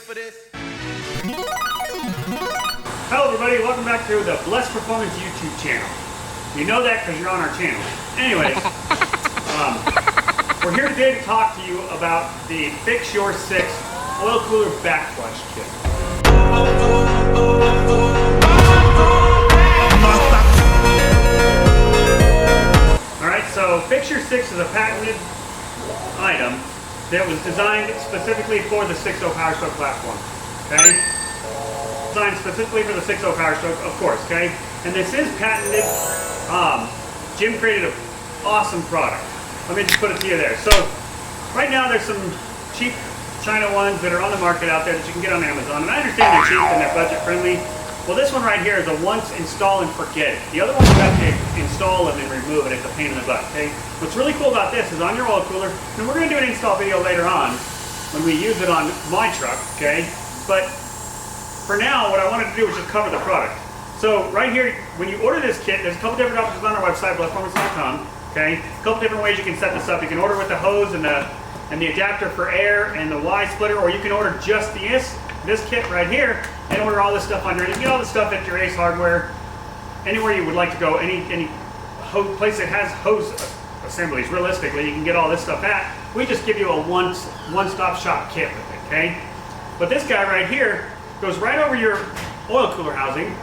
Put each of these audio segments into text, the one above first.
for this? Hello everybody, welcome back to the Blessed Performance YouTube channel. You know that because you're on our channel. Anyways, we're here today to talk to you about the Fix-Ur-6 oil cooler back flush kit. Alright, so Fix-Ur-6 is a patented item that was designed specifically for the 6.0 Power Stroke platform. Okay? Designed specifically for the 6.0 Power Stroke, of course, okay? And this is patented. Jim created an awesome product. Let me just put it to you there. So, right now there's some cheap China ones that are on the market out there that you can get on Amazon. And I understand they're cheap and they're budget friendly. Well, this one right here is a once install and forget it. The other ones you have to install them and remove it. It's a pain in the butt, okay? What's really cool about this is on your oil cooler, and we're gonna do an install video later on when we use it on my truck, okay? But for now, what I wanted to do was just cover the product. So right here, when you order this kit, there's a couple different options on our website, blessedperformance.com, okay? A couple different ways you can set this up. You can order with the hose and the adapter for air and the Y splitter, or you can order just this kit right here and order all this stuff on your own. You can get all this stuff at your Ace Hardware, anywhere you would like to go, any place that has hose assemblies. Realistically, you can get all this stuff at. We just give you a one-stop shop kit with it, okay? But this guy right here goes right over your oil cooler housing,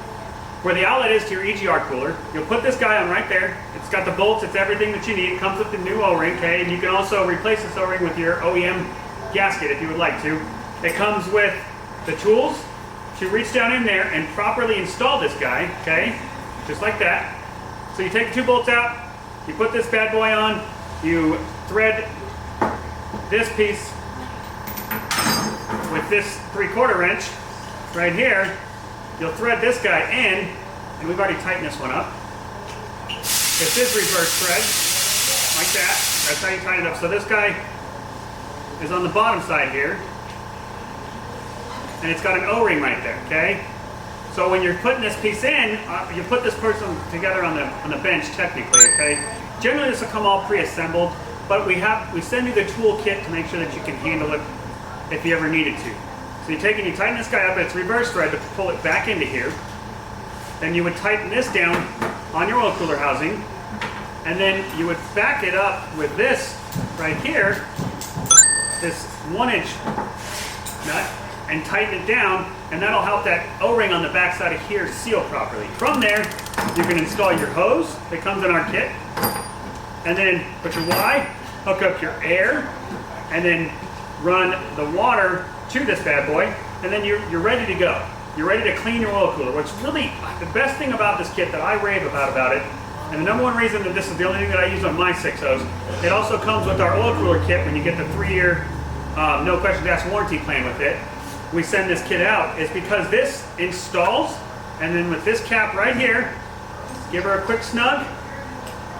where the outlet is to your EGR cooler. You'll put this guy on right there. It's got the bolts, it's everything that you need. It comes with the new O-ring, okay? And you can also replace this O-ring with your OEM gasket if you would like to. It comes with the tools to reach down in there and properly install this guy, okay? Just like that. So you take the two bolts out, you put this bad boy on, you thread this piece with this 3/4 wrench right here. You'll thread this guy in, and we've already tightened this one up. It's this reverse thread, like that. That's how you tighten it up. So this guy is on the bottom side here, and it's got an O-ring right there, okay? So when you're putting this piece in, you put this person together on the bench technically, okay? Generally this will come all pre-assembled, but we send you the tool kit to make sure that you can handle it if you ever needed to. So you take and you tighten this guy up, it's reverse thread to pull it back into here. Then you would tighten this down on your oil cooler housing, and then you would back it up with this right here, this 1-inch nut, and tighten it down, and that'll help that O-ring on the back side of here seal properly. From there, you can install your hose that comes in our kit, and then put your Y, hook up your air, and then run the water to this bad boy, and then you're ready to go. You're ready to clean your oil cooler. What's really the best thing about this kit that I rave about it, and the number one reason that this is the only thing that I use on my 6.0s, it also comes with our oil cooler kit when you get the 3-year no questions asked warranty plan with it. We send this kit out is because this installs, and then with this cap right here, give her a quick snug,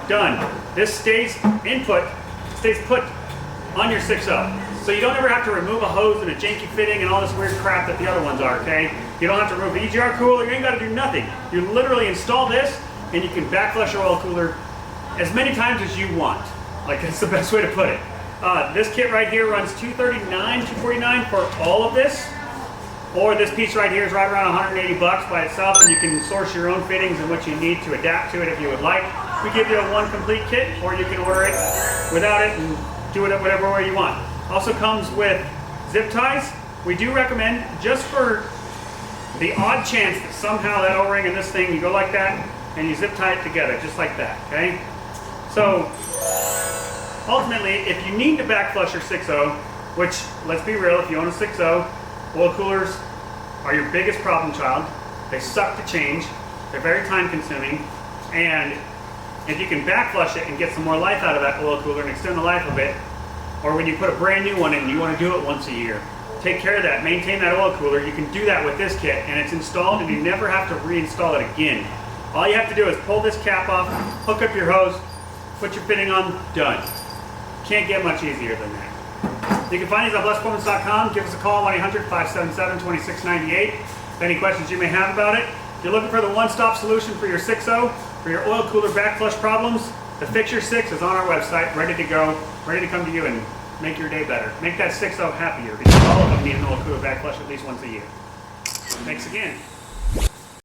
done. This stays put on your 6.0. So you don't ever have to remove a hose and a janky fitting and all this weird crap that the other ones are, okay? You don't have to remove the EGR cooler, you ain't gotta do nothing. You literally install this and you can back flush your oil cooler as many times as you want. Like, that's the best way to put it. This kit right here runs $239, $249 for all of this. Or this piece right here is right around 180 bucks by itself, and you can source your own fittings and what you need to adapt to it if you would like. We give you a one complete kit, or you can order it without it and do it whatever way you want. Also comes with zip ties. We do recommend, just for the odd chance that somehow that O-ring and this thing, you go like that, and you zip tie it together, just like that, okay? So, ultimately, if you need to back flush your 6.0, which, let's be real, if you own a 6.0, oil coolers are your biggest problem child. They suck to change. They're very time consuming. And if you can back flush it and get some more life out of that oil cooler and extend the life of it, or when you put a brand new one in, you want to do it once a year. Take care of that, maintain that oil cooler. You can do that with this kit, and it's installed and you never have to reinstall it again. All you have to do is pull this cap off, hook up your hose, put your fitting on, done. Can't get much easier than that. You can find us on blessedperformance.com. Give us a call, 1-800-577-2698. Any questions you may have about it. If you're looking for the one-stop solution for your 6.0, for your oil cooler back flush problems, the Fix-Ur-6 is on our website, ready to go, ready to come to you and make your day better. Make that 6.0 happier, because all of them need an oil cooler back flush at least once a year. Thanks again.